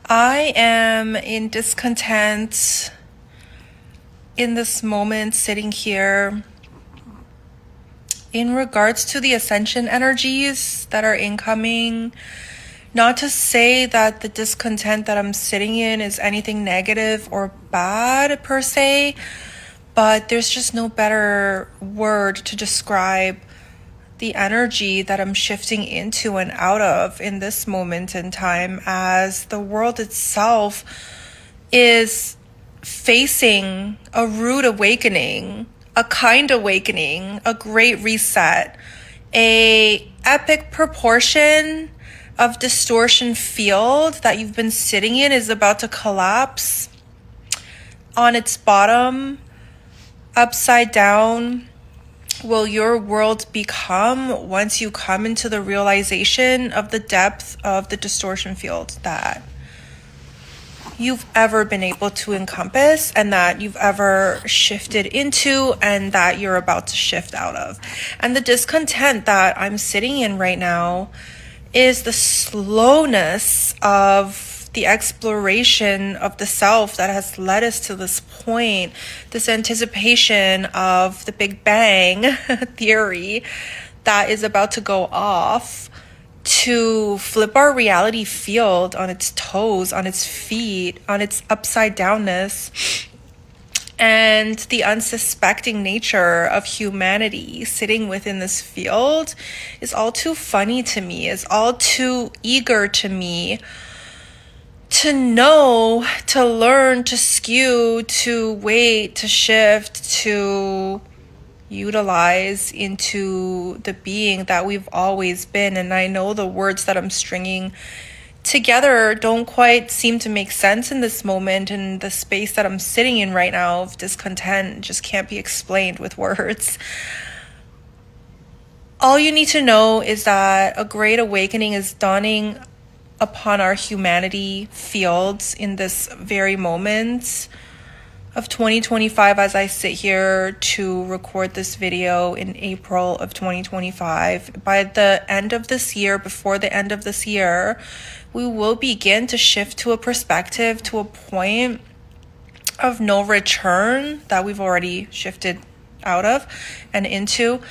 I am in discontent in this moment, sitting here in regards to the ascension energies that are incoming. Not to say that the discontent that I'm sitting in is anything negative or bad per se, but there's just no better word to describe the energy that I'm shifting into and out of in this moment in time, as the world itself is facing a rude awakening, a kind awakening, a great reset, a epic proportion of distortion field that you've been sitting in is about to collapse on its bottom, upside down. Will your world become once you come into the realization of the depth of the distortion field that you've ever been able to encompass and that you've ever shifted into and that you're about to shift out of? And the discontent that I'm sitting in right now is the slowness of the exploration of the self that has led us to this point, this anticipation of the Big Bang theory that is about to go off to flip our reality field on its toes, on its feet, on its upside downness. And the unsuspecting nature of humanity sitting within this field is all too funny to me, is all too eager to me to know, to learn, to skew, to wait, to shift, to utilize into the being that we've always been. And I know the words that I'm stringing together don't quite seem to make sense in this moment, and the space that I'm sitting in right now of discontent just can't be explained with words. All you need to know is that a great awakening is dawning upon our humanity fields in this very moment of 2025 as I sit here to record this video in April of 2025. By the end of this year, before the end of this year, we will begin to shift to a perspective, to a point of no return that we've already shifted out of and into.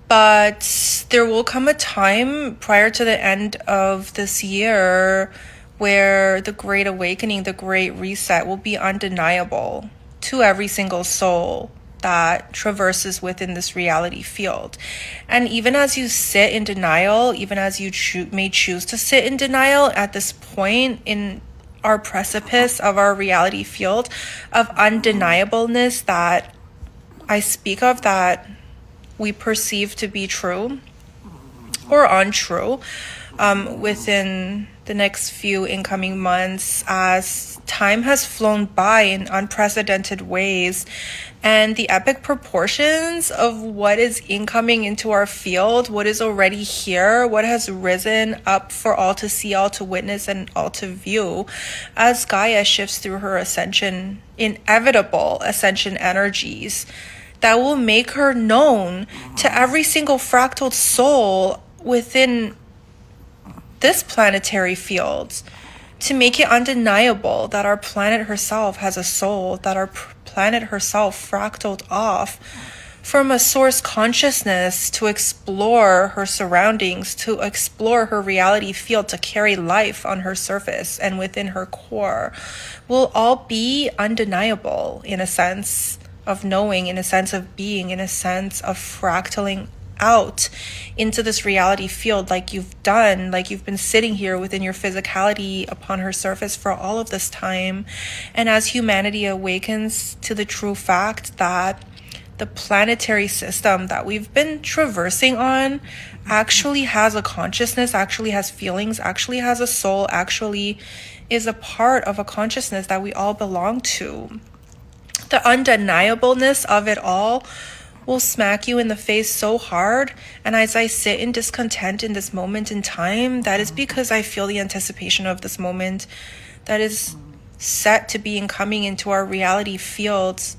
But there will come a time prior to the end of this year where the great awakening, the great reset will be undeniable to every single soul that traverses within this reality field. And even as you sit in denial, even as you may choose to sit in denial at this point in our precipice of our reality field of undeniableness that I speak of, that we perceive to be true or untrue within the next few incoming months, as time has flown by in unprecedented ways, and the epic proportions of what is incoming into our field, what is already here, what has risen up for all to see, all to witness, and all to view as Gaia shifts through her ascension, inevitable ascension energies that will make her known to every single fractal soul within this planetary field, to make it undeniable that our planet herself has a soul, that our planet herself fractaled off from a source consciousness to explore her surroundings, to explore her reality field, to carry life on her surface and within her core, will all be undeniable in a sense of knowing, in a sense of being, in a sense of fractaling out into this reality field like you've done, like you've been sitting here within your physicality upon her surface for all of this time. And as humanity awakens to the true fact that the planetary system that we've been traversing on actually has a consciousness, actually has feelings, actually has a soul, actually is a part of a consciousness that we all belong to, the undeniableness of it all will smack you in the face so hard. And as I sit in discontent in this moment in time, that is because I feel the anticipation of this moment that is set to be coming into our reality fields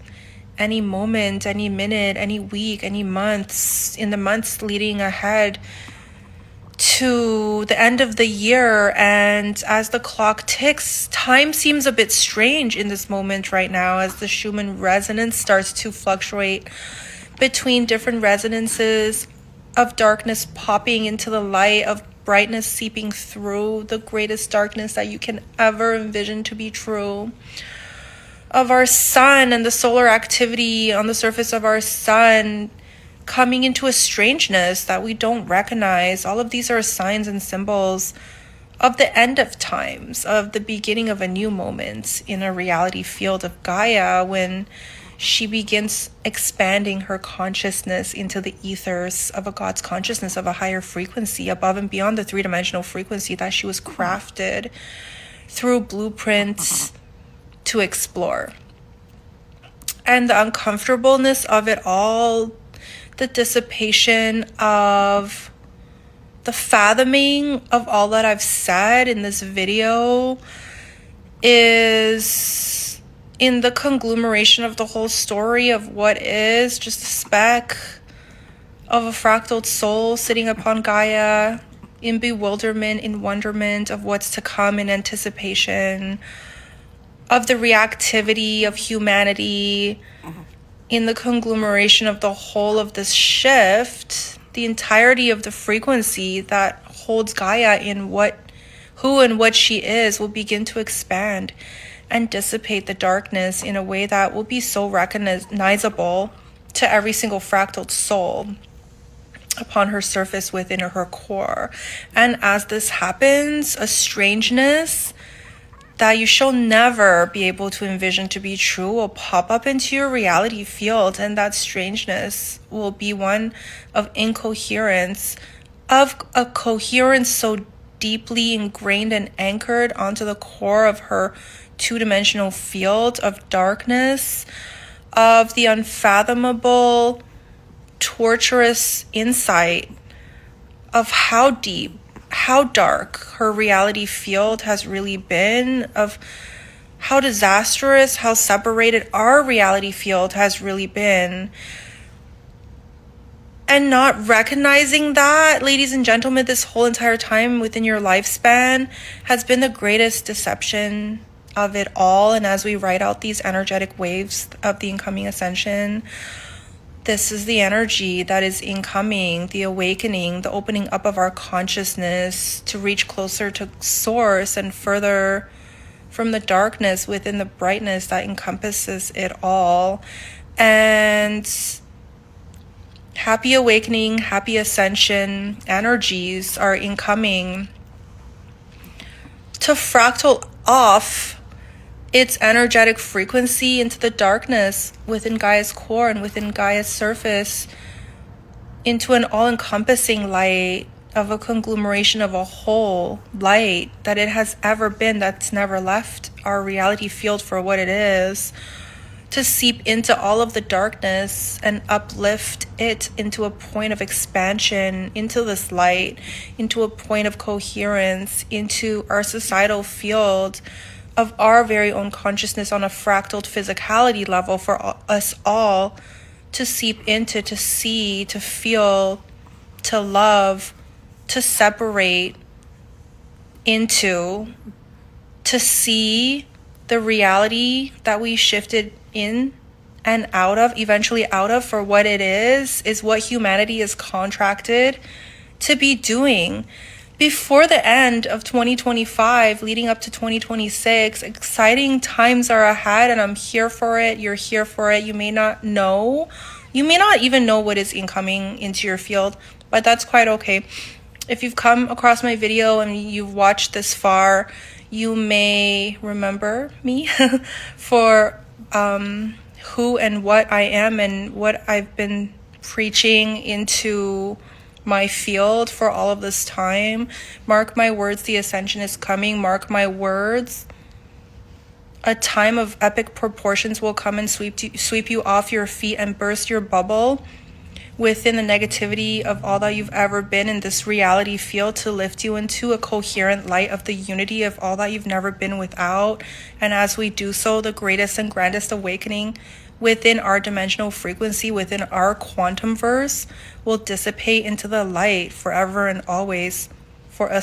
any moment, any minute, any week, any months, in the months leading ahead to to the end of the year, and as the clock ticks, time seems a bit strange in this moment right now as the Schumann resonance starts to fluctuate between different resonances of darkness popping into the light, of brightness seeping through the greatest darkness that you can ever envision to be true, of our sun and the solar activity on the surface of our sun coming into a strangeness that we don't recognize. All of these are signs and symbols of the end of times, of the beginning of a new moment in a reality field of Gaia, when she begins expanding her consciousness into the ethers of a God's consciousness, of a higher frequency above and beyond the three-dimensional frequency that she was crafted through blueprints to explore. And the uncomfortableness of it all, the dissipation of the fathoming of all that I've said in this video, is in the conglomeration of the whole story of what is just a speck of a fractal soul sitting upon Gaia in bewilderment, in wonderment of what's to come, in anticipation of the reactivity of humanity, in the conglomeration of the whole of this shift, the entirety of the frequency that holds Gaia in who and what she is will begin to expand and dissipate the darkness in a way that will be so recognizable to every single fractal soul upon her surface, within her core. And as this happens, a strangeness that you shall never be able to envision to be true will pop up into your reality field, and that strangeness will be one of incoherence, of a coherence so deeply ingrained and anchored onto the core of her two-dimensional field of darkness, of the unfathomable, torturous insight of how deep, how dark her reality field has really been, of how disastrous, how separated our reality field has really been. And not recognizing that, ladies and gentlemen, this whole entire time within your lifespan has been the greatest deception of it all. And as we write out these energetic waves of the incoming ascension, this is the energy that is incoming, the awakening, the opening up of our consciousness to reach closer to source and further from the darkness within the brightness that encompasses it all. And happy awakening, happy ascension energies are incoming to fractal off its energetic frequency into the darkness within Gaia's core and within Gaia's surface, into an all-encompassing light of a conglomeration of a whole light that it has ever been, that's never left our reality field for what it is, to seep into all of the darkness and uplift it into a point of expansion, into this light, into a point of coherence, into our societal field of our very own consciousness on a fractaled physicality level, for us all to seep into, to see, to feel, to love, to separate into, to see the reality that we shifted in and out of, eventually out of, for what it is what humanity is contracted to be doing. Before the end of 2025, leading up to 2026, exciting times are ahead, and I'm here for it. You're here for it. You may not know. You may not even know what is incoming into your field, but that's quite okay. If you've come across my video and you've watched this far, you may remember me for who and what I am and what I've been preaching into my field for all of this time. Mark my words, the ascension is coming. Mark my words. A time of epic proportions will come and sweep you off your feet and burst your bubble within the negativity of all that you've ever been in this reality field, to lift you into a coherent light of the unity of all that you've never been without. And as we do so, the greatest and grandest awakening within our dimensional frequency, within our quantum verse, will dissipate into the light forever and always for us.